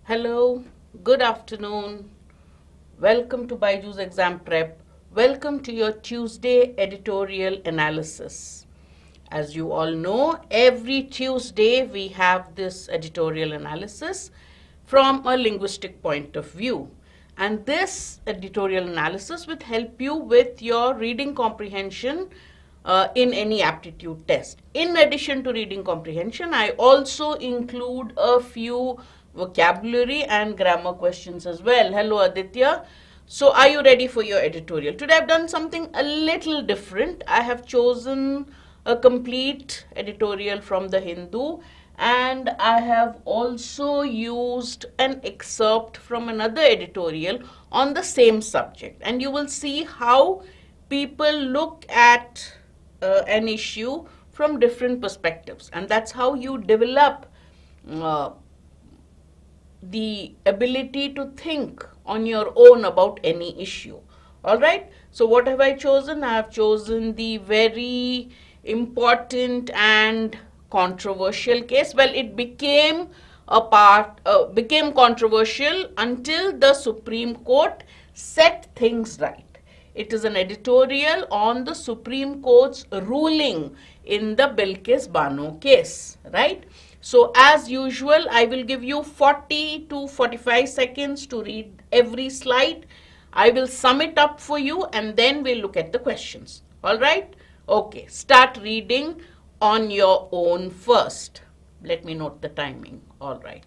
Hello, good afternoon. Welcome to BYJU'S Exam Prep. Welcome to your Tuesday editorial analysis. As you all know, every Tuesday we have this editorial analysis from a linguistic point of view. And this editorial analysis will help you with your reading comprehension in any aptitude test. In addition to reading comprehension, I also include a few vocabulary and grammar questions as well. Hello, Aditya. So, are you ready for your editorial? Today, I've done something a little different. I have chosen a complete editorial from the Hindu, and I have also used an excerpt from another editorial on the same subject. And you will see how people look at an issue from different perspectives, and that's how you develop the ability to think on your own about any issue. All right, so what have I chosen? I have chosen the very important and controversial case. Well, it became controversial until the Supreme Court set things right. It is an editorial on the Supreme Court's ruling in the Bilkis Bano case, right? So as usual, I will give you 40 to 45 seconds to read every slide. I will sum it up for you and then we'll look at the questions. All right? Okay, start reading on your own first. Let me note the timing. All right.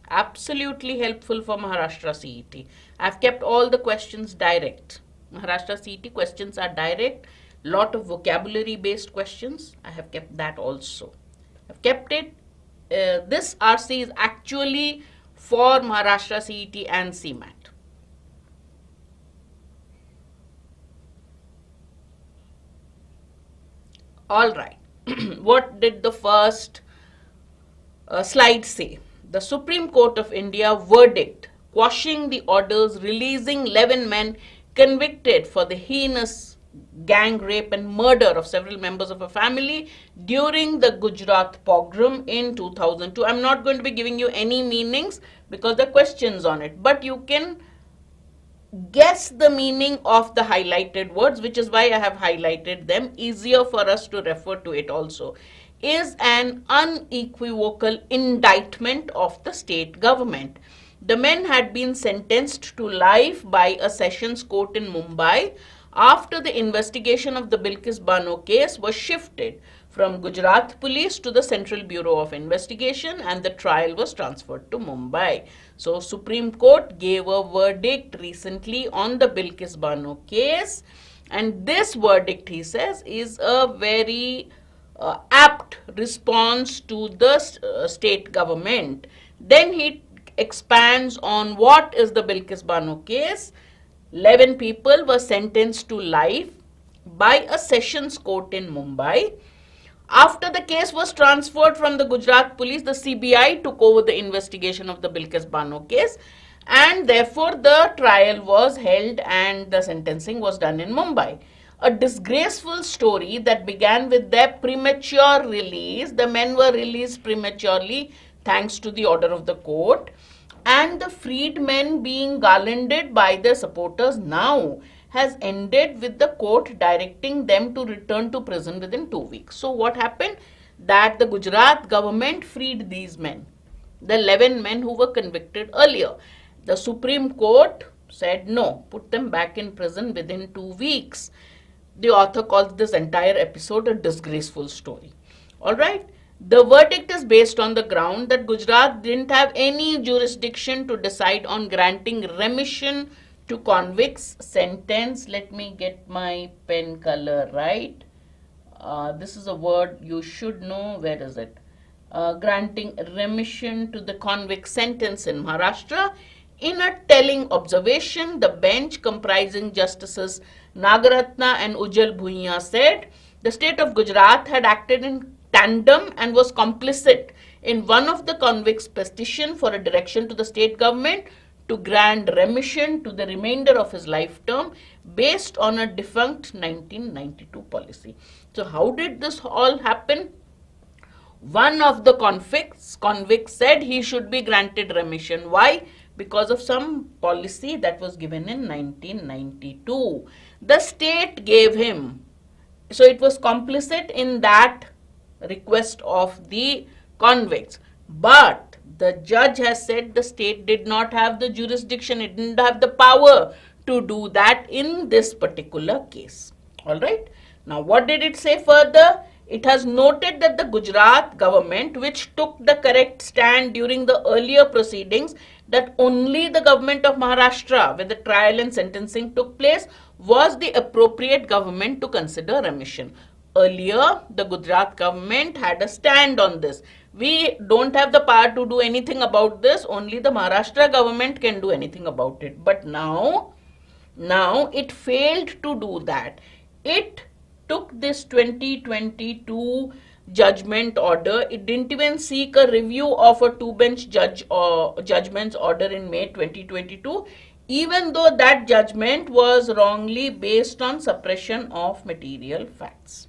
Absolutely helpful for Maharashtra CET. I've kept all the questions direct. Maharashtra CET questions are direct. Lot of vocabulary based questions. I have kept that also. I've kept it. This RC is actually for Maharashtra CET and CMAT. All right. What did the first slide say? The Supreme Court of India verdict quashing the orders releasing 11 men convicted for the heinous gang rape and murder of several members of a family during the Gujarat pogrom in 2002. I'm not going to be giving you any meanings because there are questions on it, but you can guess the meaning of the highlighted words, which is why I have highlighted them, easier for us to refer to it also, is an unequivocal indictment of the state government. The men had been sentenced to life by a sessions court in Mumbai after the investigation of the Bilkis Bano case was shifted from Gujarat police to the Central Bureau of Investigation and the trial was transferred to Mumbai. So Supreme Court gave a verdict recently on the Bilkis Bano case, and this verdict, he says, is a very apt response to the state government. Then he expands on what is the Bilkis Bano case. 11 people were sentenced to life by a sessions court in Mumbai. After the case was transferred from the Gujarat police, the CBI took over the investigation of the Bilkis Bano case, and therefore the trial was held and the sentencing was done in Mumbai. A disgraceful story that began with their premature release. The men were released prematurely thanks to the order of the court, and the freed men being garlanded by their supporters now has ended with the court directing them to return to prison within 2 weeks. So what happened? That the Gujarat government freed these men, the 11 men who were convicted earlier. The Supreme Court said no, put them back in prison within 2 weeks. The author calls this entire episode a disgraceful story. All right. The verdict is based on the ground that Gujarat didn't have any jurisdiction to decide on granting remission to convicts sentence. Let me get my pen color right. This is a word you should know. Where is it? Granting remission to the convict sentence in Maharashtra In a telling observation, the bench comprising Justices Nagaratna and Ujjal Bhuiya said the state of Gujarat had acted in tandem and was complicit in one of the convicts' petition for a direction to the state government to grant remission to the remainder of his life term based on a defunct 1992 policy. So how did this all happen? One of the convicts said he should be granted remission. Why? Because of some policy that was given in 1992. The state gave him. So it was complicit in that request of the convicts. But the judge has said the state did not have the jurisdiction, it didn't have the power to do that in this particular case. Alright. Now what did it say further? It has noted that the Gujarat government, which took the correct stand during the earlier proceedings, that only the government of Maharashtra, where the trial and sentencing took place, was the appropriate government to consider remission. Earlier, the Gujarat government had a stand on this. We don't have the power to do anything about this. Only the Maharashtra government can do anything about it. But now it failed to do that. It took this 2022 judgment order. It didn't even seek a review of a two-bench judgment's order in May 2022, even though that judgment was wrongly based on suppression of material facts.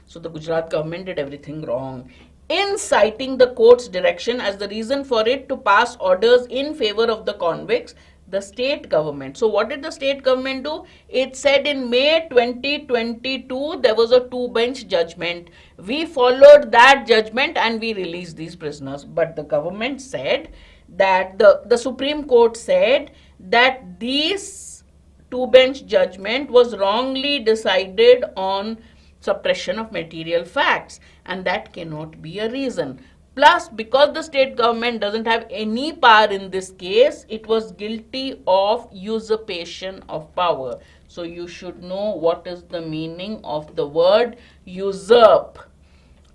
So the Gujarat government did everything wrong. In citing the court's direction as the reason for it to pass orders in favor of the convicts, the state government. So what did the state government do? It said in May 2022 there was a two-bench judgment. We followed that judgment and we released these prisoners. But the government said that the Supreme Court said that this two-bench judgment was wrongly decided on suppression of material facts, and that cannot be a reason. Plus, because the state government doesn't have any power in this case, it was guilty of usurpation of power. So you should know what is the meaning of the word usurp.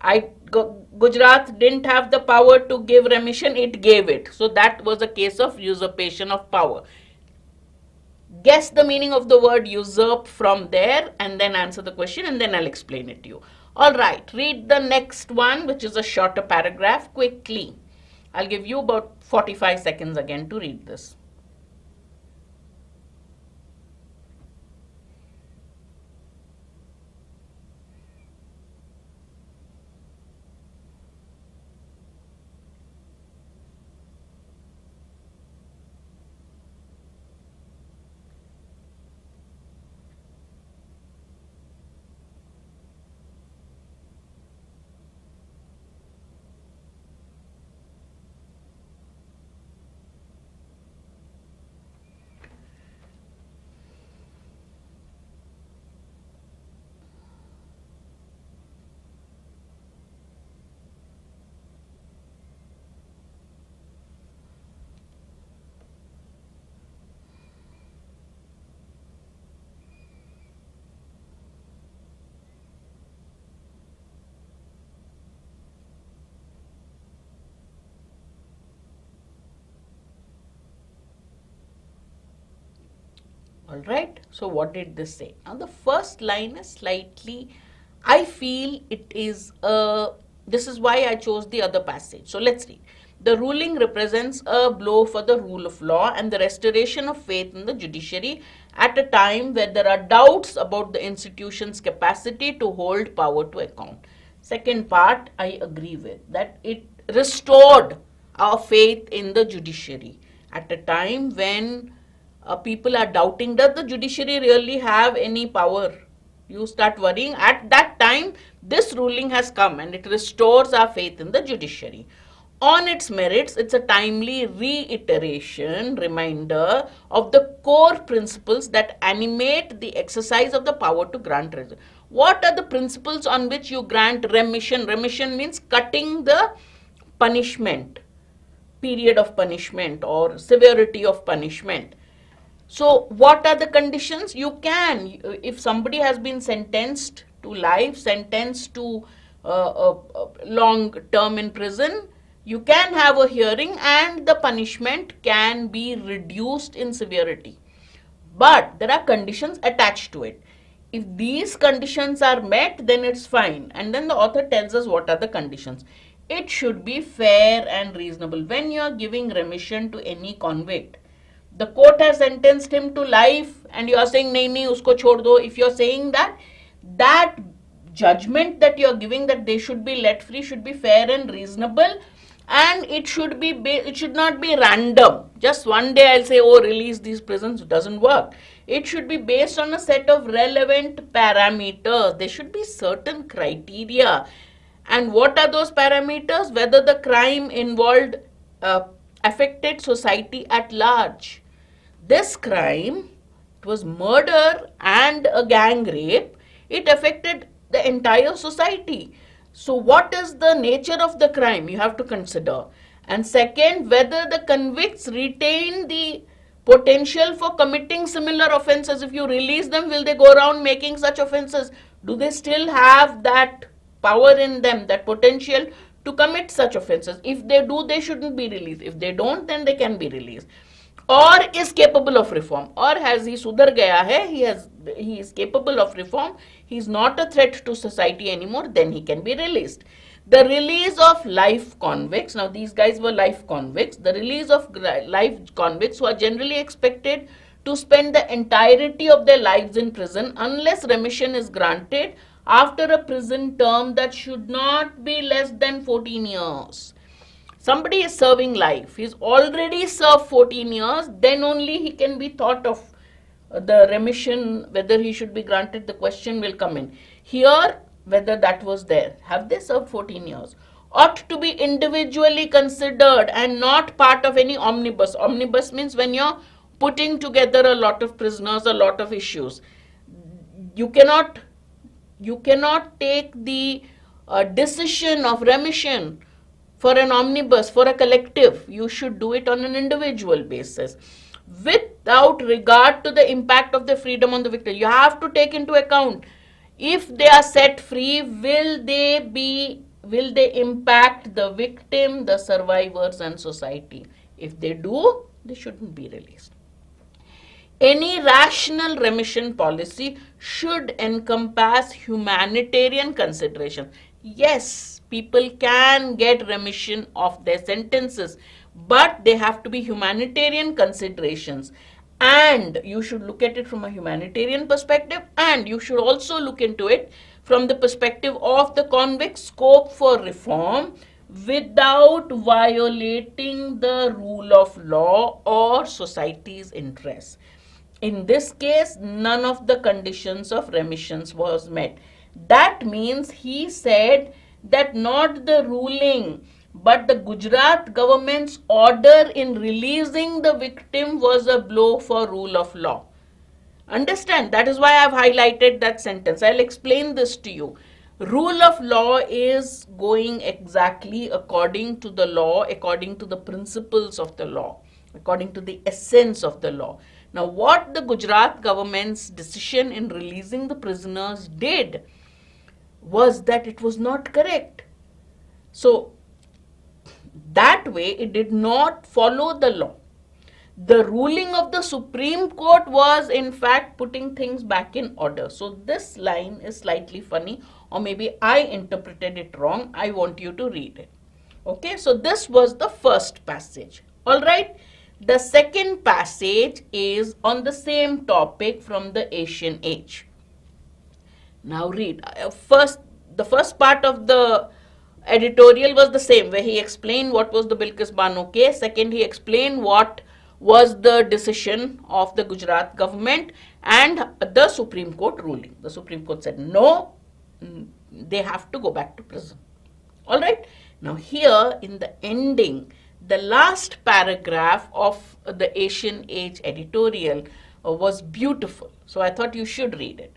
Gujarat didn't have the power to give remission, it gave it. So that was a case of usurpation of power. Guess the meaning of the word usurp from there and then answer the question, and then I'll explain it to you. Alright, read the next one, which is a shorter paragraph, quickly. I'll give you about 45 seconds again to read this. Alright, so what did this say? Now the first line is slightly, I feel it is this is why I chose the other passage. So let's read. The ruling represents a blow for the rule of law and the restoration of faith in the judiciary at a time where there are doubts about the institution's capacity to hold power to account. Second part, I agree with, that it restored our faith in the judiciary at a time when people are doubting, does the judiciary really have any power? You start worrying. At that time, this ruling has come and it restores our faith in the judiciary. On its merits, it's a timely reiteration, reminder of the core principles that animate the exercise of the power to grant remission. What are the principles on which you grant remission? Remission means cutting the punishment, period of punishment or severity of punishment. So what are the conditions? You can, if somebody has been sentenced to life, sentenced to long term in prison, You can have a hearing and the punishment can be reduced in severity. But there are conditions attached to it. If these conditions are met, then it's fine. And then the author tells us what are the conditions. It should be fair and reasonable. When you are giving remission to any convict, the court has sentenced him to life and you are saying, nahi, nahi, usko chhod do. If you are saying that, that judgment that you are giving that they should be let free should be fair and reasonable, and it should not be random. Just one day I'll say, oh, release these prisons. It doesn't work. It should be based on a set of relevant parameters. There should be certain criteria. And what are those parameters? Whether the crime involved affected society at large. This crime, it was murder and a gang rape. It affected the entire society. So what is the nature of the crime? You have to consider. And second, whether the convicts retain the potential for committing similar offenses. If you release them, will they go around making such offenses? Do they still have that power in them, that potential to commit such offenses? If they do, they shouldn't be released. If they don't, then they can be released. Or is capable of reform, or has he sudhar gaya hai, he is capable of reform, he is not a threat to society anymore, then he can be released. The release of life convicts, now these guys were life convicts, the release of life convicts who are generally expected to spend the entirety of their lives in prison unless remission is granted after a prison term that should not be less than 14 years. Somebody is serving life, he's already served 14 years, then only he can be thought of the remission, whether he should be granted, the question will come in. Here, whether that was there, have they served 14 years? Ought to be individually considered and not part of any omnibus. Omnibus means when you're putting together a lot of prisoners, a lot of issues. You cannot take the decision of remission for an omnibus, for a collective. You should do it on an individual basis without regard to the impact of the freedom on the victim. You have to take into account, if they are set free, will they impact the victim, the survivors and society? If they do, they shouldn't be released. Any rational remission policy should encompass humanitarian consideration. Yes, people can get remission of their sentences, but they have to be humanitarian considerations. And you should look at it from a humanitarian perspective, and you should also look into it from the perspective of the convict's scope for reform without violating the rule of law or society's interests. In this case, none of the conditions of remissions was met. That means he said that not the ruling, but the Gujarat government's order in releasing the victim was a blow for rule of law. Understand? That is why I have highlighted that sentence. I'll explain this to you. Rule of law is going exactly according to the law, according to the principles of the law, according to the essence of the law. Now, what the Gujarat government's decision in releasing the prisoners did was that it was not correct. So, that way it did not follow the law. The ruling of the Supreme Court was in fact putting things back in order. So, this line is slightly funny, or maybe I interpreted it wrong. I want you to read it. Okay, so this was the first passage. All right. The second passage is on the same topic from the Asian Age. Now read. The first part of the editorial was the same, where he explained what was the Bilkis Bano case. Second, he explained what was the decision of the Gujarat government and the Supreme Court ruling. The Supreme Court said no, they have to go back to prison. All right. Now here in the ending, the last paragraph of the Asian Age editorial was beautiful. So I thought you should read it.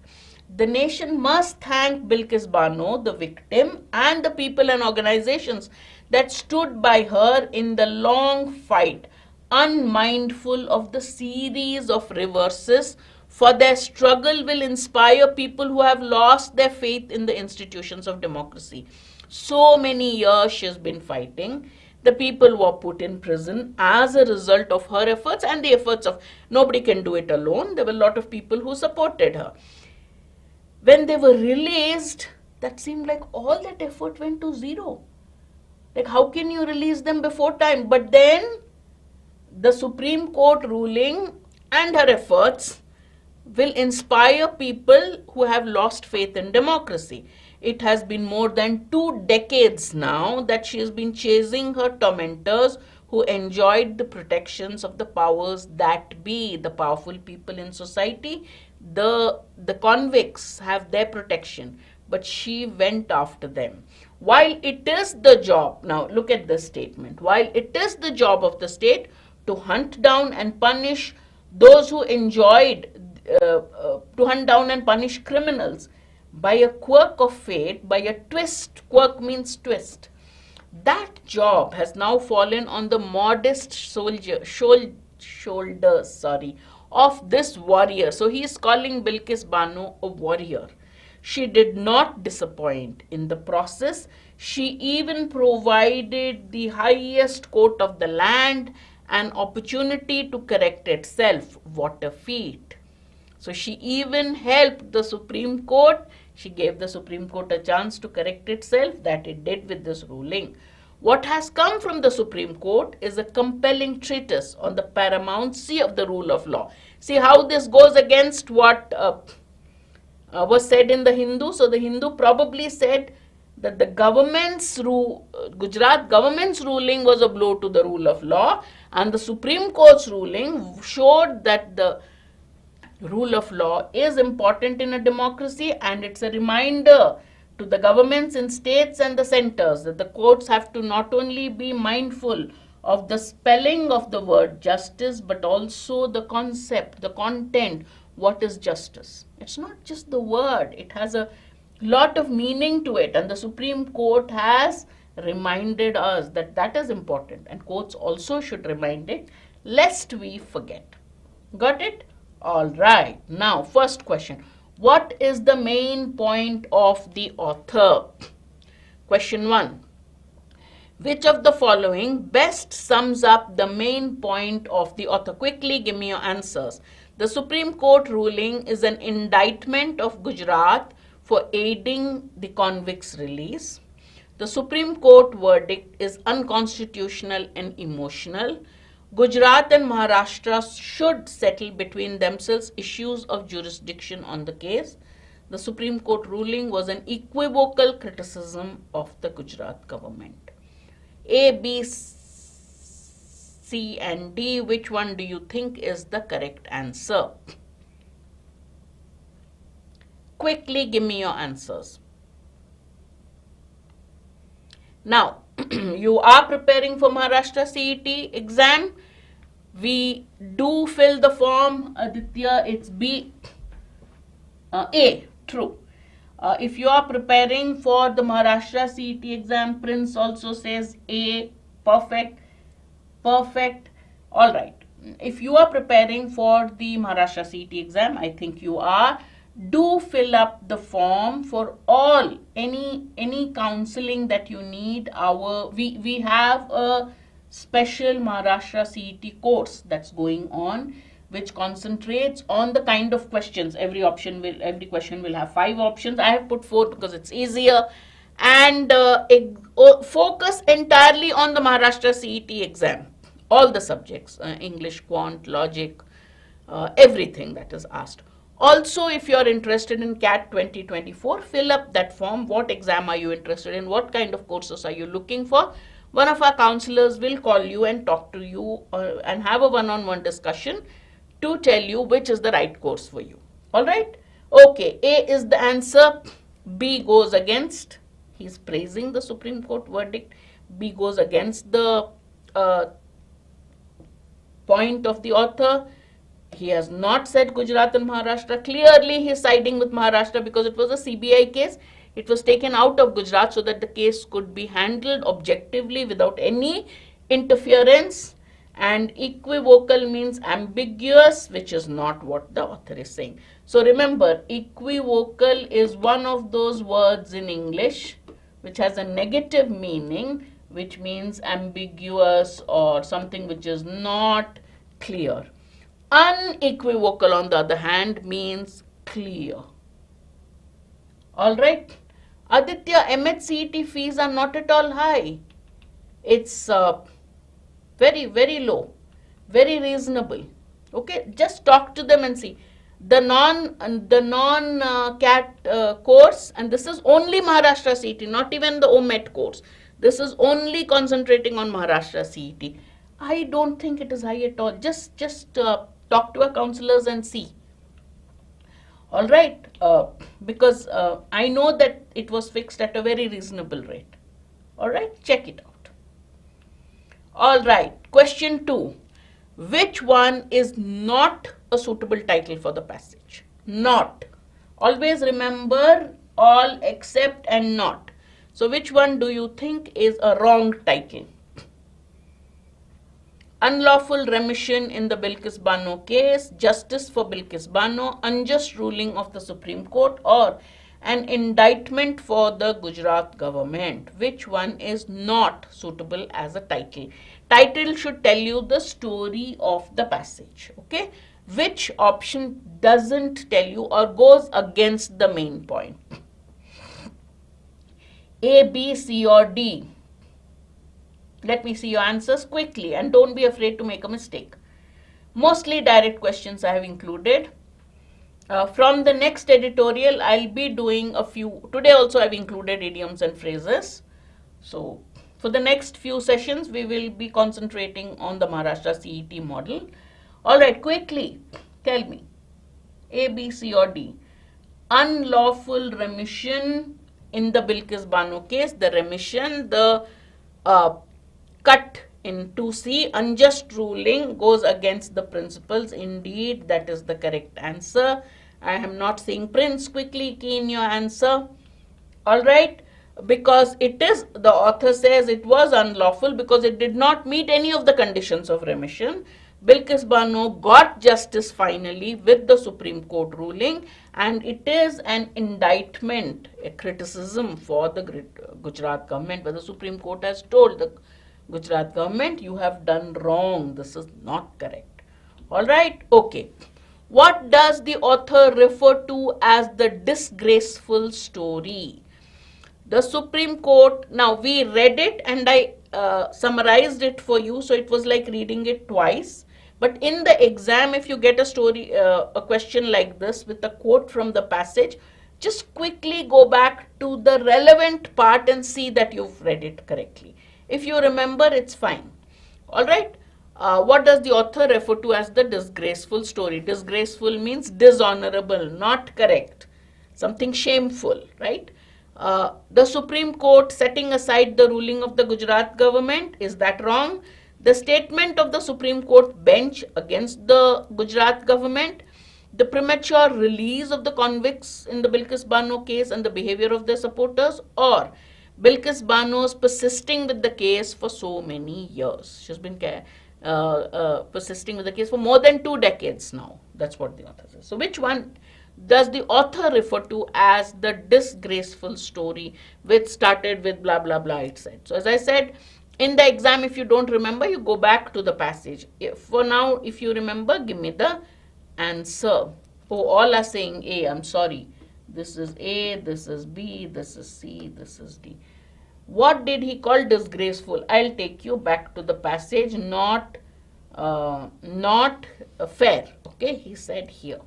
The nation must thank Bilkis Bano, the victim, and the people and organizations that stood by her in the long fight, unmindful of the series of reverses, for their struggle will inspire people who have lost their faith in the institutions of democracy. So many years she has been fighting. The people were put in prison as a result of her efforts and the efforts of, nobody can do it alone. There were a lot of people who supported her. When they were released, that seemed like all that effort went to zero. Like, how can you release them before time? But then the Supreme Court ruling and her efforts will inspire people who have lost faith in democracy. It has been more than 2 decades now that she has been chasing her tormentors who enjoyed the protections of the powers that be, the powerful people in society. The convicts have their protection, but she went after them. While it is the job, now look at this statement, while it is the job of the state to hunt down and punish those who enjoyed, to hunt down and punish criminals, by a quirk of fate, by a twist, quirk means twist, that job has now fallen on the modest shoulders of this warrior. So he is calling Bilkis Bano a warrior. She did not disappoint in the process. She even provided the highest court of the land an opportunity to correct itself. What a feat. So she even helped the Supreme Court. She gave the Supreme Court a chance to correct itself. That it did with this ruling. What has come from the Supreme Court is a compelling treatise on the paramountcy of the rule of law. See how this goes against what was said in the Hindu. So the Hindu probably said that the Gujarat government's ruling was a blow to the rule of law, and the Supreme Court's ruling showed that the rule of law is important in a democracy, and it's a reminder to the governments in states and the centers that the courts have to not only be mindful of the spelling of the word justice, but also the concept, the content, what is justice. It's not just the word, it has a lot of meaning to it, and the Supreme Court has reminded us that that is important, and courts also should remind it lest we forget. Got it? All right. Now, first question. What is the main point of the author? Question 1. Which of the following best sums up the main point of the author? Quickly give me your answers. The Supreme Court ruling is an indictment of Gujarat for aiding the convicts' release. The Supreme Court verdict is unconstitutional and emotional. Gujarat and Maharashtra should settle between themselves issues of jurisdiction on the case. The Supreme Court ruling was an equivocal criticism of the Gujarat government. A, B, C and D, which one do you think is the correct answer? Quickly give me your answers. Now, you are preparing for Maharashtra CET exam. We do fill the form, Aditya, it's B. A, true. If you are preparing for the Maharashtra CET exam, Prince also says A, perfect, perfect. All right. If you are preparing for the Maharashtra CET exam, I think you are, do fill up the form for all, any counseling that you need. We have a special Maharashtra CET course that's going on, which concentrates on the kind of questions. Every question will have 5 options. I have put 4 because it's easier, and focus entirely on the Maharashtra CET exam. All the subjects, English, Quant, Logic, everything that is asked. Also, if you are interested in CAT 2024, fill up that form. What exam are you interested in? What kind of courses are you looking for? One of our counselors will call you and talk to you and have a one-on-one discussion to tell you which is the right course for you. All right? Okay, A is the answer. B goes against. He's praising the Supreme Court verdict. B goes against the point of the author. He has not said Gujarat and Maharashtra. Clearly, he is siding with Maharashtra because it was a CBI case. It was taken out of Gujarat so that the case could be handled objectively without any interference. And equivocal means ambiguous, which is not what the author is saying. So remember, equivocal is one of those words in English which has a negative meaning which means ambiguous or something which is not clear. Unequivocal, on the other hand, means clear. All right. Aditya, MAT CET fees are not at all high. It's very, very low, very reasonable. Okay, just talk to them and see. The non CAT course, and this is only Maharashtra CET, not even the OMET course. This is only concentrating on Maharashtra CET. I don't think it is high at all. Just talk to our counselors and see. All right, because I know that it was fixed at a very reasonable rate. All right, check it out. All right, question 2. Which one is not a suitable title for the passage? Not. Always remember all except and not. So which one do you think is a wrong title? Unlawful remission in the Bilkis Bano case, justice for Bilkis Bano, unjust ruling of the Supreme Court, or an indictment for the Gujarat government. Which one is not suitable as a title? Title should tell you the story of the passage. Okay? Which option doesn't tell you or goes against the main point? A, B, C, or D? Let me see your answers quickly and don't be afraid to make a mistake. Mostly direct questions I have included. From the next editorial, I'll be doing a few. Today also I've included idioms and phrases. So for the next few sessions, we will be concentrating on the Maharashtra CET model. All right, quickly tell me. A, B, C, or D? Unlawful remission in the Bilkis Bano case. The remission, the cut in 2C, unjust ruling goes against the principles. Indeed, that is the correct answer. I am not seeing Prince. Quickly key in your answer. All right, because it is, the author says it was unlawful because it did not meet any of the conditions of remission. Bilkis Bano got justice finally with the Supreme Court ruling, and it is an indictment, a criticism for the Gujarat government, where the Supreme Court has told the Gujarat government, you have done wrong. This is not correct. All right. Okay. What does the author refer to as the disgraceful story? The Supreme Court, now we read it and I summarized it for you. So it was like reading it twice. But in the exam, if you get a story, a question like this with a quote from the passage, just quickly go back to the relevant part and see that you've read it correctly. If you remember, it's fine. All right. What does the author refer to as the disgraceful story? Disgraceful means dishonorable, not correct. Something shameful, right? The Supreme Court setting aside the ruling of the Gujarat government, is that wrong? The statement of the Supreme Court bench against the Gujarat government, the premature release of the convicts in the Bilkis Bano case and the behavior of their supporters, or Bilkis Bano's persisting with the case for so many years. She's been persisting with the case for more than 2 decades now. That's what the author says. So which one does the author refer to as the disgraceful story, which started with blah, blah, blah, it said. So as I said, in the exam, if you don't remember, you go back to the passage. For now, if you remember, give me the answer. Oh, all are saying A. I'm sorry. This is A, this is B, this is C, this is D. What did he call disgraceful? I'll take you back to the passage. Not fair. Okay, he said here.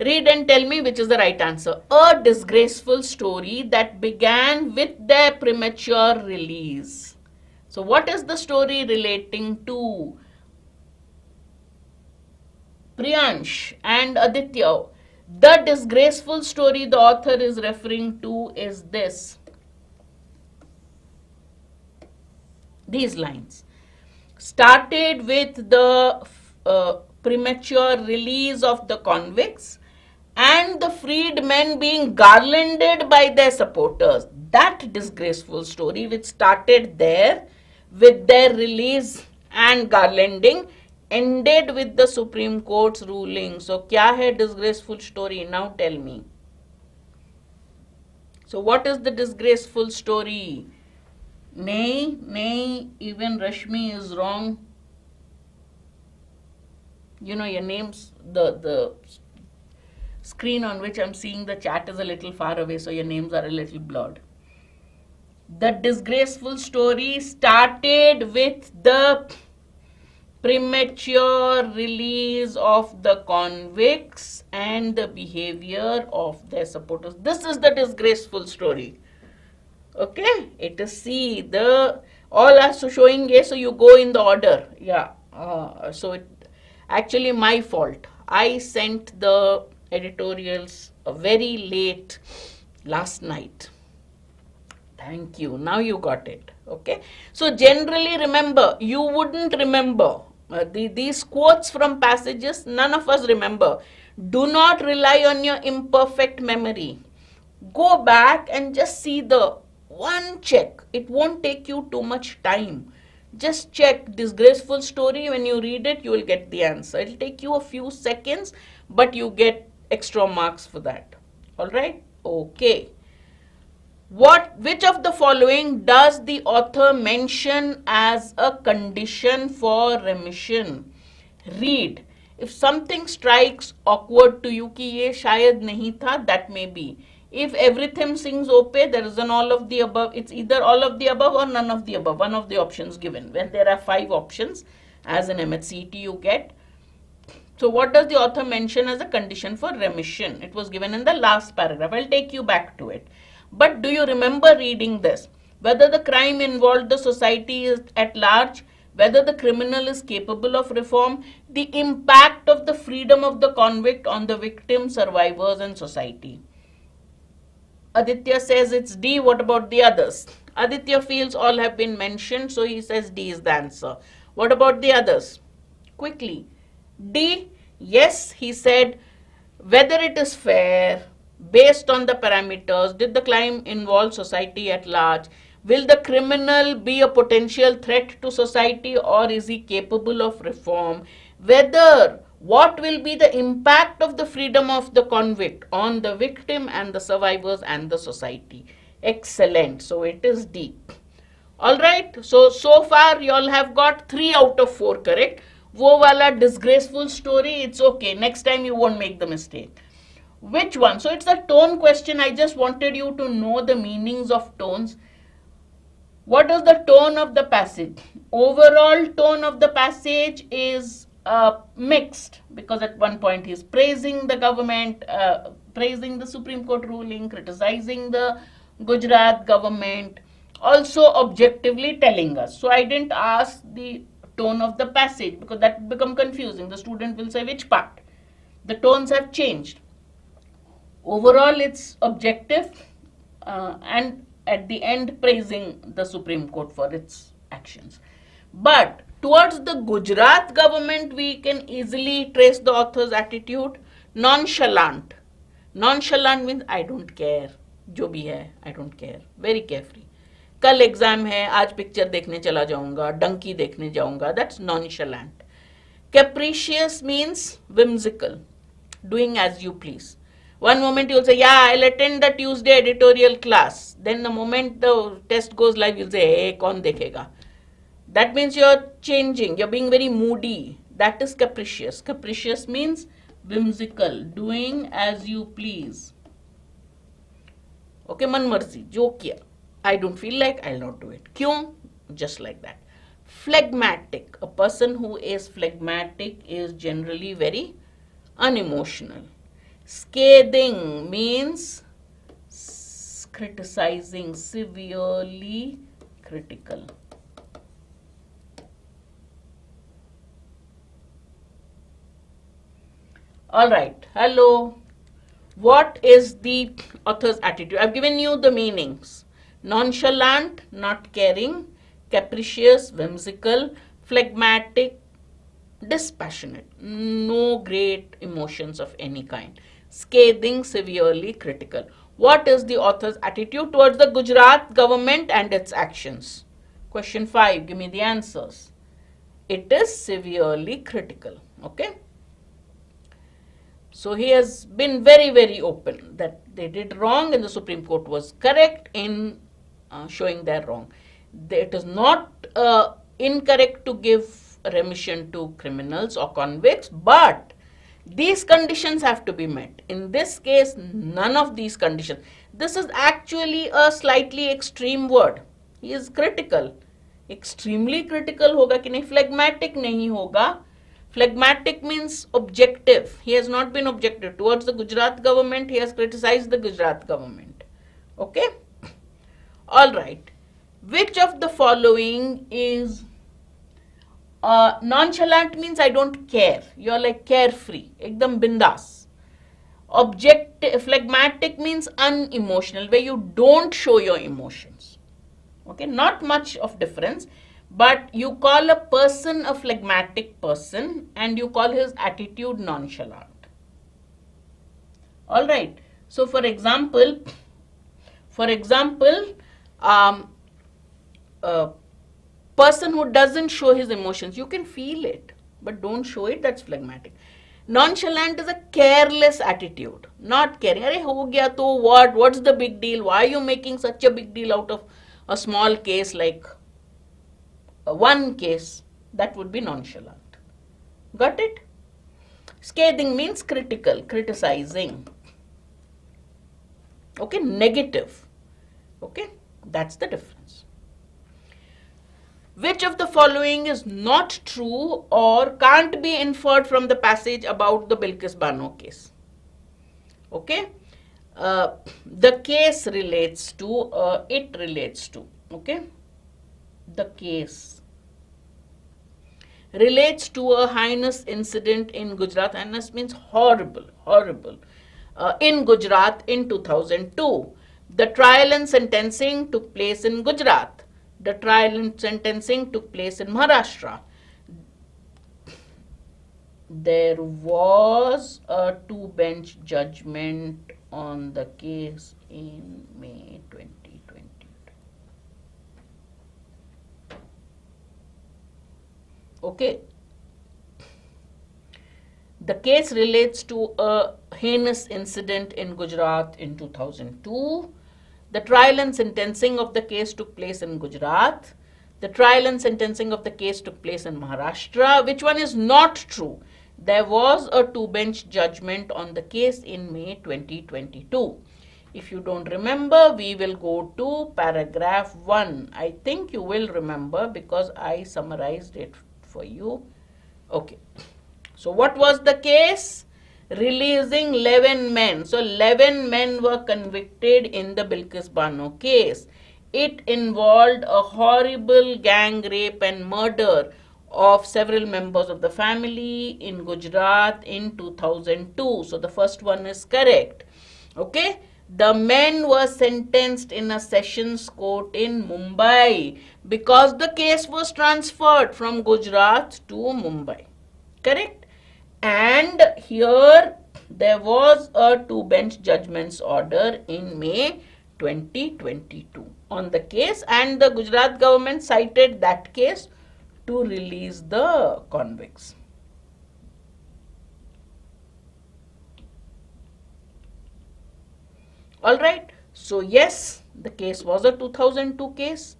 Read and tell me which is the right answer. A disgraceful story that began with their premature release. So what is the story relating to? Priyansh and Aditya, the disgraceful story the author is referring to is this. These lines. Started with the premature release of the convicts and the freedmen being garlanded by their supporters. That disgraceful story which started there with their release and garlanding ended with the Supreme Court's ruling. So, kya hai disgraceful story? Now tell me. So what is the disgraceful story? Nay, even Rashmi is wrong. You know, your names, the screen on which I'm seeing the chat is a little far away, so your names are a little blurred. The disgraceful story started with the premature release of the convicts and the behavior of their supporters. This is the disgraceful story. Okay, it is C. The all are showing A, so you go in the order. Yeah. So it actually my fault. I sent the editorials very late last night. Thank you. Now you got it. Okay. So generally remember, you wouldn't remember these quotes from passages. None of us remember. Do not rely on your imperfect memory. Go back and just see the one check. It won't take you too much time. Just check disgraceful story. When you read it, you will get the answer. It'll take you a few seconds, but you get extra marks for that. All right? Okay. Which of the following does the author mention as a condition for remission? Read. If something strikes awkward to you कि ये शायद नहीं था, that may be. If everything seems okay, there is an all of the above. It's either all of the above or none of the above. One of the options given. When there are 5 options, as in MAT CET you get. So what does the author mention as a condition for remission? It was given in the last paragraph. I'll take you back to it. But do you remember reading this? Whether the crime involved the society is at large, whether the criminal is capable of reform, the impact of the freedom of the convict on the victim, survivors and society. Aditya says it's D. What about the others? Aditya feels all have been mentioned, so he says D is the answer. What about the others? Quickly. D. Yes, he said whether it is fair, based on the parameters, did the crime involve society at large? Will the criminal be a potential threat to society or is he capable of reform? Whether what will be the impact of the freedom of the convict on the victim and the survivors and the society? Excellent. So it is D. Alright. So far you all have got 3 out of 4 correct. Wo wala disgraceful story, it's okay. Next time you won't make the mistake. Which one? So it's a tone question. I just wanted you to know the meanings of tones. What is the tone of the passage? Overall tone of the passage is mixed, because at one point he is praising the government, praising the Supreme Court ruling, criticizing the Gujarat government, also objectively telling us. So I didn't ask the tone of the passage because that would become confusing. The student will say which part. The tones have changed. Overall, it's objective and at the end praising the Supreme Court for its actions. But towards the Gujarat government, we can easily trace the author's attitude. Nonchalant. Nonchalant means I don't care. जो भी है, I don't care. Very carefree. कल exam है, आज picture देखने चला जाऊंगा, डंकी देखने जाऊंगा. That's nonchalant. Capricious means whimsical, doing as you please. One moment you'll say, yeah, I'll attend the Tuesday editorial class. Then the moment the test goes live, you'll say, hey, kaun dekhega? That means you're changing. You're being very moody. That is capricious. Capricious means whimsical, doing as you please. Okay, man marzi, jo kiya. I don't feel like, I'll not do it. Kyun? Just like that. Phlegmatic. A person who is phlegmatic is generally very unemotional. Scathing means criticizing, severely critical. All right. Hello. What is the author's attitude? I've given you the meanings. Nonchalant, not caring. Capricious, whimsical. Phlegmatic, dispassionate. No great emotions of any kind. Scathing, severely critical. What is the author's attitude towards the Gujarat government and its actions? Question 5. Give me the answers. It is severely critical. Okay. So he has been very, very open that they did wrong and the Supreme Court was correct in showing their wrong. It is not incorrect to give remission to criminals or convicts, but these conditions have to be met. In this case, none of these conditions. This is actually a slightly extreme word. He is critical. Extremely critical होगा कि नहीं, phlegmatic नहीं होगा. Phlegmatic means objective. He has not been objective towards the Gujarat government. He has criticized the Gujarat government. Okay? All right. Which of the following is nonchalant? Means I don't care. You're like carefree. Ekdam bindas. Phlegmatic means unemotional, where you don't show your emotions. Okay? Not much of difference. But you call a person a phlegmatic person and you call his attitude nonchalant. All right. So, for example, a person who doesn't show his emotions, you can feel it, but don't show it, that's phlegmatic. Nonchalant is a careless attitude, not caring. Arey ho gaya to what? What's the big deal? Why are you making such a big deal out of a small case like one case? That would be nonchalant. Got it? Scathing means critical, criticizing. Okay, negative. Okay, that's the difference. Which of the following is not true or can't be inferred from the passage about the Bilkis Bano case? Okay, the case relates to, okay, the case relates to a heinous incident in Gujarat. Heinous means horrible, horrible. In Gujarat in 2002. The trial and sentencing took place in Gujarat. The trial and sentencing took place in Maharashtra. There was a two-bench judgment on the case in May 2022. Okay. The case relates to a heinous incident in Gujarat in 2002. The trial and sentencing of the case took place in Gujarat. The trial and sentencing of the case took place in Maharashtra. Which one is not true? There was a two-bench judgment on the case in May 2022. If you don't remember, we will go to paragraph 1. I think you will remember because I summarized it for you. Okay. So what was the case? Releasing 11 men. So 11 men were convicted in the Bilkis Bano case. It involved a horrible gang rape and murder of several members of the family in Gujarat in 2002. So the first one is correct. Okay. The men were sentenced in a sessions court in Mumbai because the case was transferred from Gujarat to Mumbai. Correct? And here there was a two-bench judgments order in May 2022 on the case, and the Gujarat government cited that case to release the convicts. Alright, so yes, the case was a 2002 case.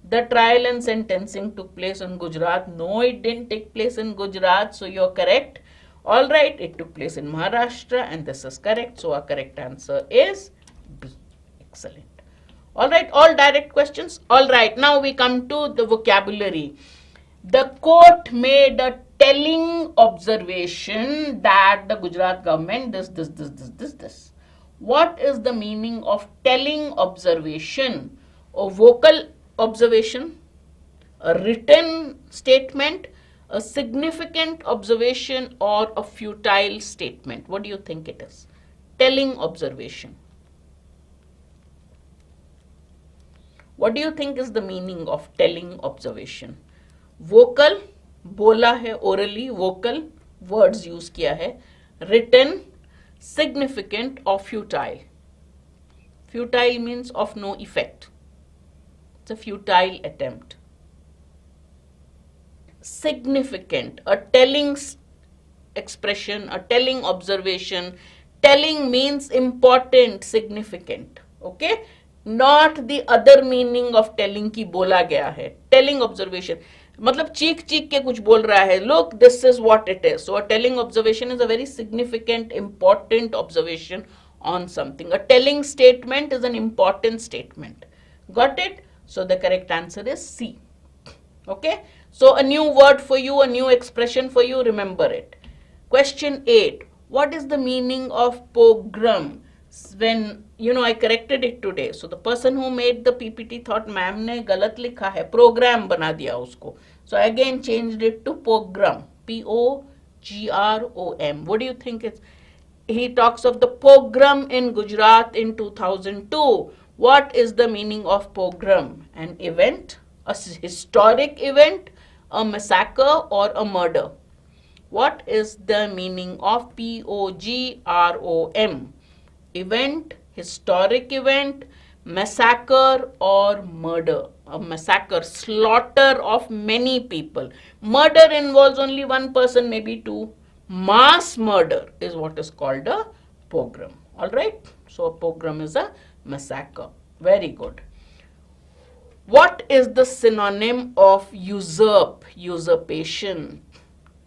The trial and sentencing took place in Gujarat. No, it didn't take place in Gujarat, so you're correct. Alright, it took place in Maharashtra and this is correct. So our correct answer is B. Excellent. Alright, all direct questions. Alright, now we come to the vocabulary. The court made a telling observation that the Gujarat government this. What is the meaning of telling observation? A vocal observation, a written statement, a significant observation, or a futile statement? What do you think it is? Telling observation. What do you think is the meaning of telling observation? Vocal, bola hai orally, vocal, words use kiya hai. Written, significant, or futile. Futile means of no effect. It's a futile attempt. Significant, a telling expression, a telling observation. Telling means important, significant. Okay? Not the other meaning of telling ki bola gaya hai. Telling observation. मतलब चीख चीख के कुछ बोल रहा है. Look, this is what it is. So a telling observation is a very significant, important observation on something. A telling statement is an important statement. Got it? So the correct answer is C. Okay? So a new word for you, a new expression for you, remember it. Question 8. What is the meaning of pogrom? When, I corrected it today. So the person who made the PPT thought ma'am ne galat likha hai, program bana diya usko. So I again changed it to pogrom. P-O-G-R-O-M. What do you think it's? He talks of the pogrom in Gujarat in 2002. What is the meaning of pogrom? An event, a historic event, a massacre, or a murder? What is the meaning of P-O-G-R-O-M? Event, historic event, massacre, or murder? A massacre, slaughter of many people. Murder involves only one person, maybe two. Mass murder is what is called a pogrom. Alright? So a pogrom is a massacre. Very good. What is the synonym of usurp, usurpation?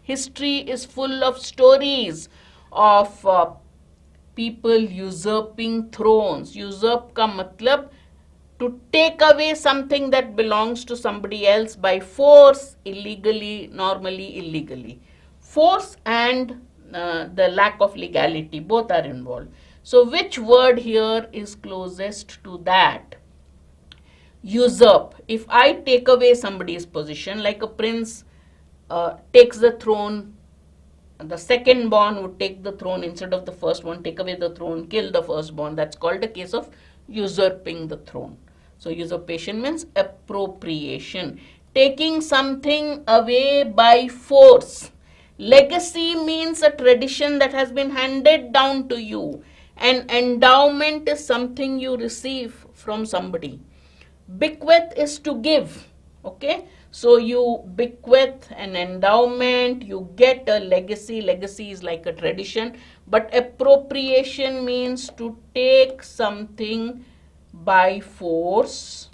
History is full of stories of people usurping thrones. Usurp ka matlab to take away something that belongs to somebody else by force, illegally, normally illegally. Force and the lack of legality, both are involved. So which word here is closest to that? Usurp. If I take away somebody's position, like a prince takes the throne, the second born would take the throne instead of the first one, take away the throne, kill the firstborn. That's called a case of usurping the throne. So usurpation means appropriation, taking something away by force. Legacy means a tradition that has been handed down to you. An endowment is something you receive from somebody. Bequeath is to give. Okay? So you bequeath an endowment, you get a legacy. Legacy is like a tradition. But appropriation means to take something by force,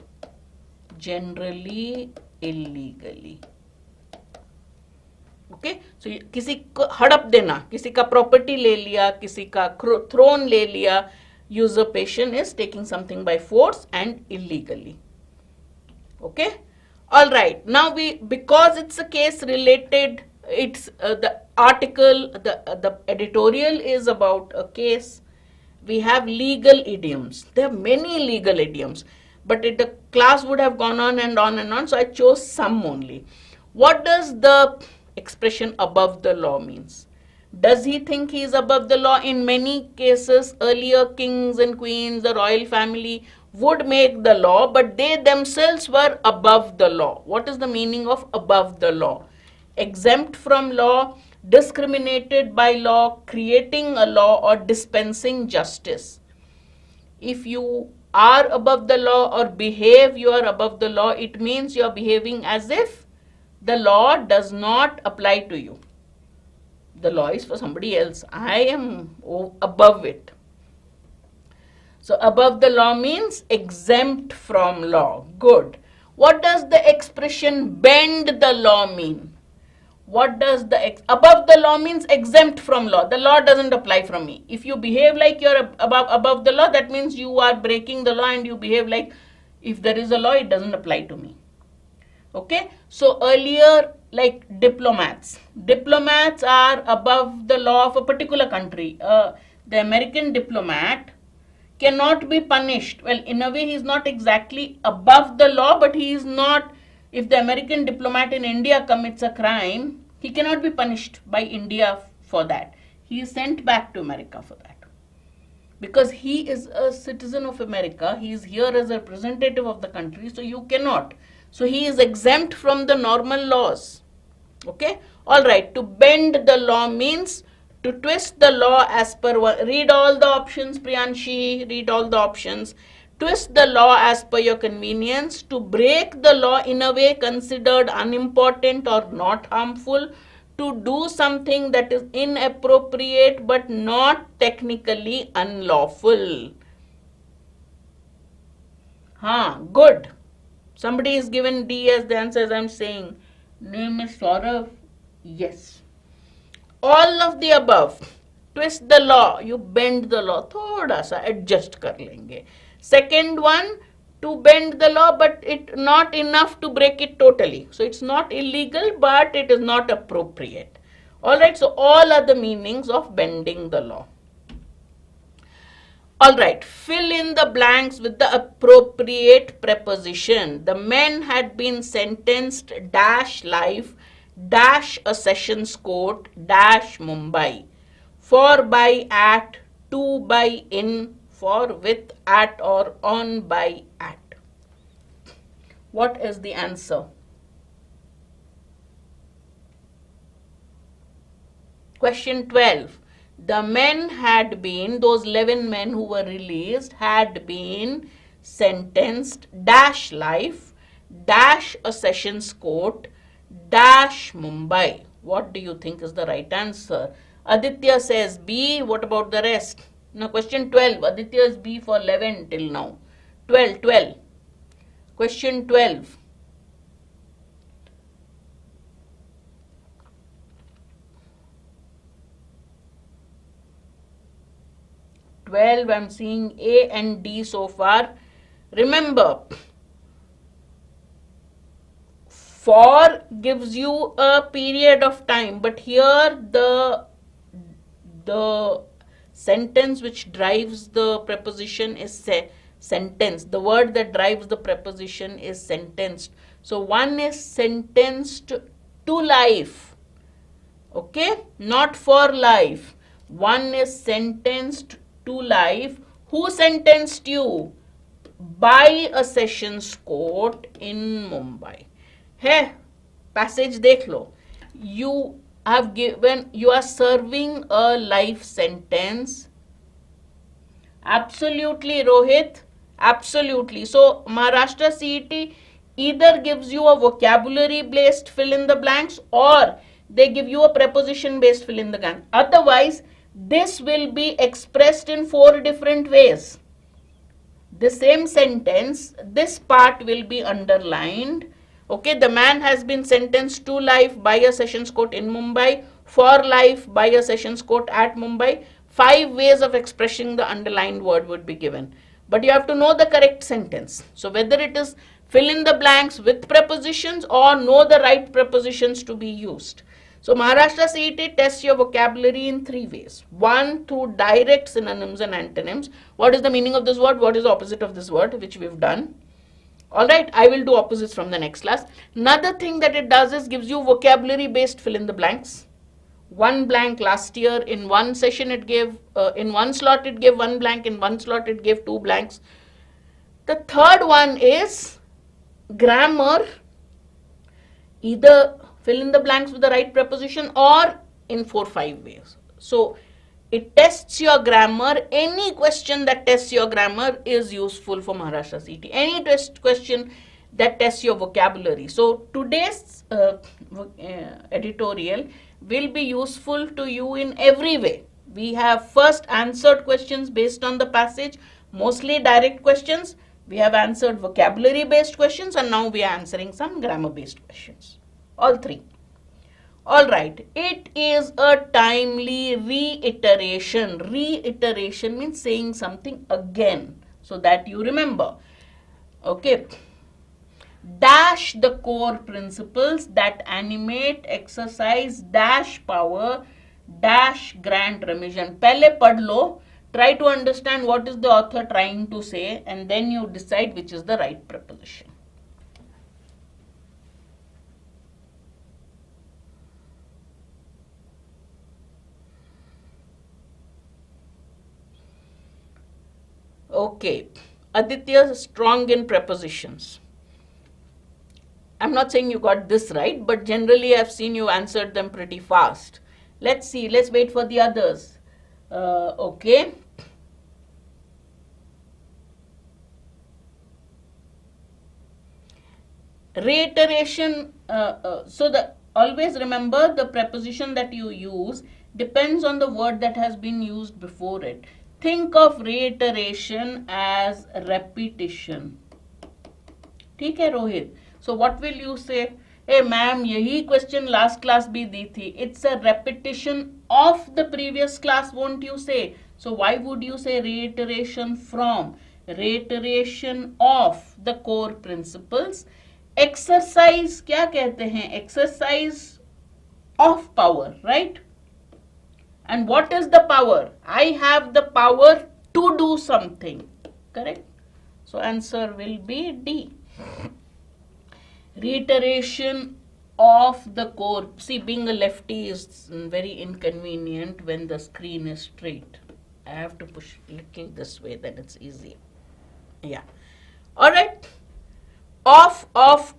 generally illegally. Okay? So किसी को हड़प देना, किसी का property ले लिया, किसी का throne ले लिया. Usurpation is taking something by force and illegally. Okay? Alright, now because it's a case related, it's the article, the editorial is about a case. We have legal idioms. There are many legal idioms, but the class would have gone on and on and on, so I chose some only. What does the expression above the law means? Does he think he is above the law? In many cases, earlier kings and queens, the royal family would make the law, but they themselves were above the law. What is the meaning of above the law? Exempt from law, discriminated by law, creating a law, or dispensing justice. If you are above the law or behave you are above the law, it means you are behaving as if the law does not apply to you. The law is for somebody else. I am above it. So above the law means exempt from law. Good. What does the expression bend the law mean? What does above the law means exempt from law. The law doesn't apply from me. If you behave like you're above the law, that means you are breaking the law, and you behave like if there is a law, it doesn't apply to me. Okay. So earlier, like diplomats are above the law of a particular country. The American diplomat cannot be punished. Well, in a way, he is not exactly above the law, but he is not. If the American diplomat in India commits a crime, he cannot be punished by India for that. He is sent back to America for that. Because he is a citizen of America, he is here as a representative of the country, so you cannot. So he is exempt from the normal laws. Okay? Alright, to bend the law means to twist the law as per what. Read all the options, Priyanshi, read all the options. Twist the law as per your convenience, to break the law in a way considered unimportant or not harmful, to do something that is inappropriate but not technically unlawful. Good. Somebody is given D as the answer, as I'm saying. Name is Saurav. Yes. All of the above. Twist the law. You bend the law. Thoda sa adjust kar lenge. Second one, to bend the law, but it not enough to break it totally. So it's not illegal, but it is not appropriate. Alright, so all are the meanings of bending the law. Alright, fill in the blanks with the appropriate preposition. The men had been sentenced dash life dash a sessions court dash Mumbai. For, by, at, to, by, in, for, with, at, or on, by, at. What is the answer? Question 12. The men had been, those 11 men who were released, had been sentenced dash life, dash a sessions court, dash Mumbai. What do you think is the right answer? Aditya says B. What about the rest? Now question 12. Aditya is B for 11 till now. 12. Question 12. I'm seeing A and D so far. Remember, for gives you a period of time, but here the sentence which drives the preposition is sentence. The word that drives the preposition is sentenced. So one is sentenced to life. Okay, not for life. One is sentenced to life. Who sentenced you? By a sessions court in Mumbai. Hey, passage dekh lo. You are serving a life sentence. Absolutely, Rohit. Absolutely. So, Maharashtra CET either gives you a vocabulary based fill in the blanks or they give you a preposition based fill in the blanks. Otherwise, this will be expressed in 4 different ways. The same sentence, this part will be underlined. Okay, the man has been sentenced to life by a sessions court in Mumbai, for life by a sessions court at Mumbai. 5 ways of expressing the underlined word would be given. But you have to know the correct sentence. So whether it is fill in the blanks with prepositions or know the right prepositions to be used. So Maharashtra CET tests your vocabulary in 3 ways. 1, through direct synonyms and antonyms. What is the meaning of this word? What is the opposite of this word, which we've done? Alright, I will do opposites from the next class. Another thing that it does is gives you vocabulary based fill in the blanks. 1 blank last year, in one session it gave, in one slot it gave 1 blank, in one slot it gave 2 blanks. The third one is grammar, either fill in the blanks with the right preposition or in 4-5 ways. So it tests your grammar. Any question that tests your grammar is useful for Maharashtra CET. Any question that tests your vocabulary. So today's editorial will be useful to you in every way. We have first answered questions based on the passage, mostly direct questions. We have answered vocabulary based questions, and now we are answering some grammar based questions. All 3. Alright, it is a timely reiteration. Reiteration means saying something again so that you remember. Okay. Dash the core principles that animate exercise dash power dash grant remission. Pehle pad lo. Try to understand what is the author trying to say, and then you decide which is the right preposition. Okay, Aditya is strong in prepositions. I'm not saying you got this right, but generally I've seen you answered them pretty fast. Let's see, let's wait for the others. Okay. Reiteration, so the always remember the preposition that you use depends on the word that has been used before it. Think of reiteration as repetition. ठीक है Rohit? So what will you say? Hey ma'am, यही question last class भी दी थी. It's a repetition of the previous class, won't you say? So why would you say reiteration from? Reiteration of the core principles. Exercise क्या कहते हैं? Exercise of power, right? And what is the power? I have the power to do something, correct? So answer will be D. Reiteration of the core. See, being a lefty is very inconvenient when the screen is straight. I have to push a little this way, then it's easy. Yeah. Alright. Of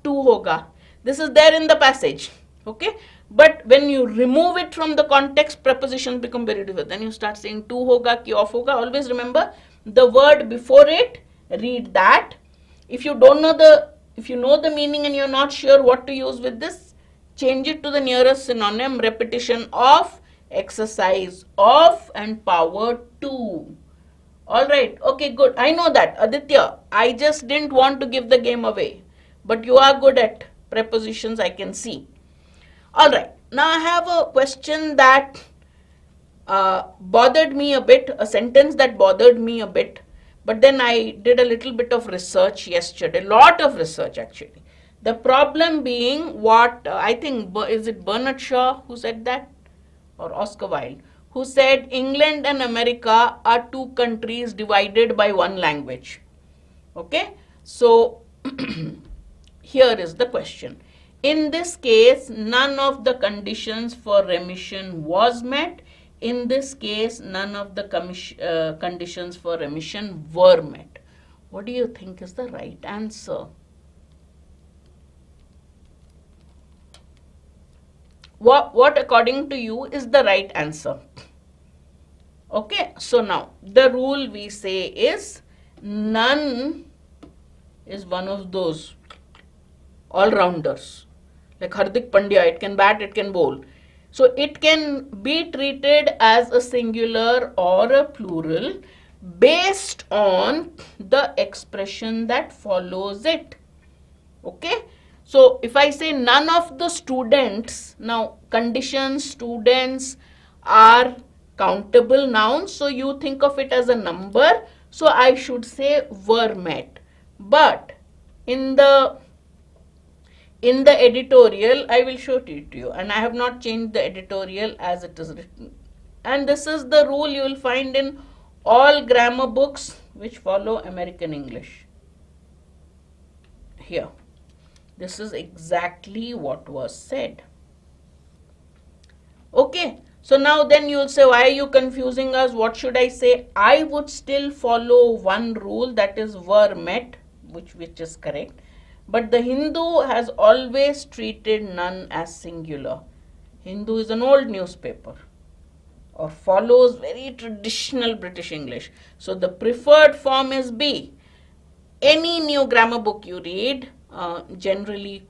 to hoga. This is there in the passage. Okay. But when you remove it from the context, prepositions become very difficult. Then you start saying to hoga ki off hoga. Always remember the word before it. Read that. If you don't know if you know the meaning and you're not sure what to use with this, change it to the nearest synonym. Repetition of, exercise of, and power to. Alright, okay, good. I know that, Aditya. I just didn't want to give the game away. But you are good at prepositions, I can see. Alright, now I have a question that bothered me a bit, a sentence that bothered me a bit. But then I did a little bit of research yesterday, a lot of research actually. The problem being what, I think, is it Bernard Shaw who said that? Or Oscar Wilde, who said England and America are two countries divided by one language. Okay, so here is the question. In this case, none of the conditions for remission was met. In this case, none of the conditions for remission were met. What do you think is the right answer? What according to you is the right answer? Okay, so now the rule we say is none is one of those all-rounders. Like Hardik Pandya, it can bat, it can bowl. So it can be treated as a singular or a plural based on the expression that follows it. Okay. So if I say none of the students, now conditions, students are countable nouns. So you think of it as a number. So I should say were met. But in the editorial, I will show it to you, and I have not changed the editorial as it is written. And this is the rule you will find in all grammar books which follow American English. Here, this is exactly what was said. Okay, so now then you will say, why are you confusing us? What should I say? I would still follow one rule, that is were met, which is correct. But the Hindu has always treated none as singular. Hindu is an old newspaper or follows very traditional British English. So the preferred form is B. Any new grammar book you read, generally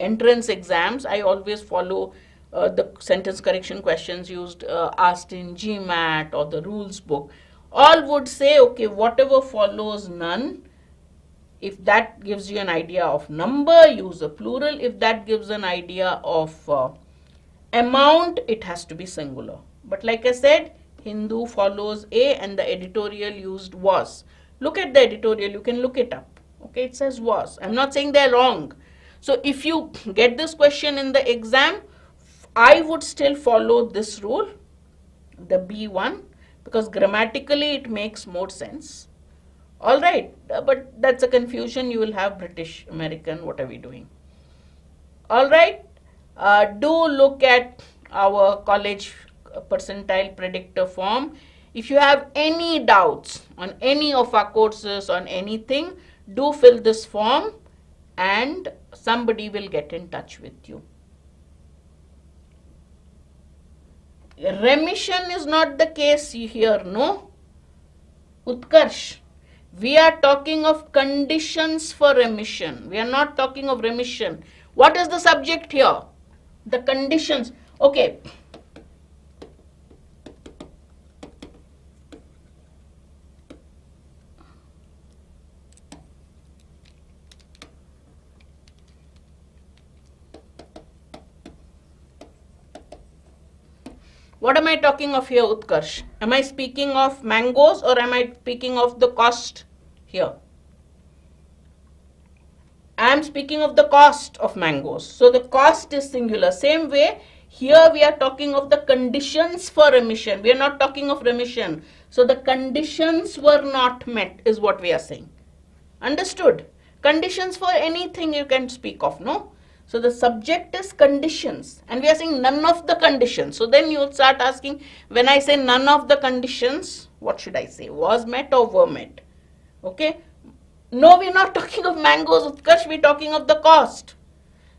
entrance exams, I always follow the sentence correction questions used asked in GMAT or the rules book. All would say, okay, whatever follows none, if that gives you an idea of number, use a plural. If that gives an idea of amount, it has to be singular. But like I said, Hindu follows A and the editorial used was. Look at the editorial, you can look it up. Okay, it says was. I'm not saying they're wrong. So if you get this question in the exam, I would still follow this rule, the B1, because grammatically it makes more sense. Alright, but that's a confusion. You will have British, American, what are we doing? Alright, do look at our college percentile predictor form. If you have any doubts on any of our courses, on anything, do fill this form and somebody will get in touch with you. Remission is not the case here, no? Utkarsh. We are talking of conditions for remission. We are not talking of remission. What is the subject here? The conditions. Okay. What am I talking of here, Utkarsh? Am I speaking of mangoes or am I speaking of the cost here? I am speaking of the cost of mangoes. So the cost is singular. Same way, here we are talking of the conditions for remission. We are not talking of remission. So the conditions were not met is what we are saying. Understood? Conditions for anything you can speak of, no? So the subject is conditions and we are saying none of the conditions. So then you would start asking, when I say none of the conditions, what should I say? Was met or were met? Okay? No, we're not talking of mangoes, Utkarsh, we're talking of the cost.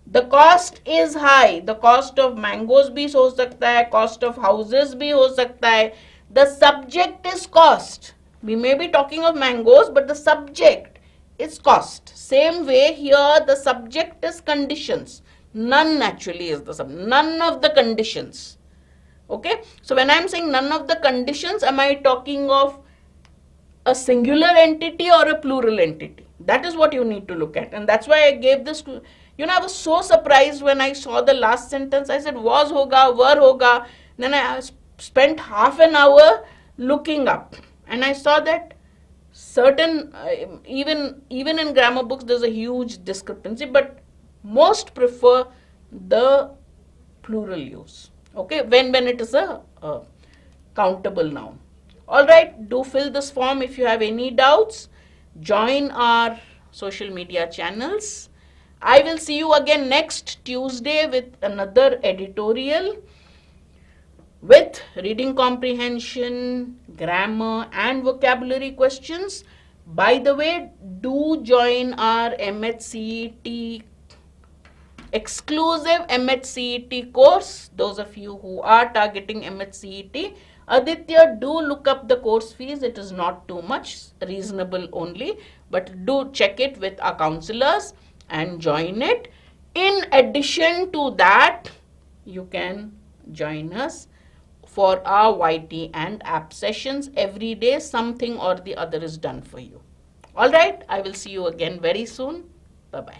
The cost is high. The cost of mangoes bhi ho sakta hai, cost of houses bhi ho sakta hai. The subject is cost. We may be talking of mangoes, but the subject is cost. Same way here, the subject is conditions. None actually is the subject. None of the conditions. Okay? So when I'm saying none of the conditions, am I talking of a singular entity or a plural entity? That is what you need to look at. And that's why I gave this to, I was so surprised when I saw the last sentence. I said, was hoga, were hoga. Then I spent half an hour looking up. And I saw that certain, even in grammar books, there's a huge discrepancy. But most prefer the plural use. Okay, when it is a countable noun. Alright, do fill this form if you have any doubts. Join our social media channels. I will see you again next Tuesday with another editorial with reading comprehension, grammar and vocabulary questions. By the way, do join our MAH CET exclusive MAH CET course. Those of you who are targeting MAH CET, Aditya, do look up the course fees. It is not too much, reasonable only, but do check it with our counselors and join it. In addition to that, you can join us for our YT and app sessions. Every day something or the other is done for you. All right, I will see you again very soon. Bye-bye.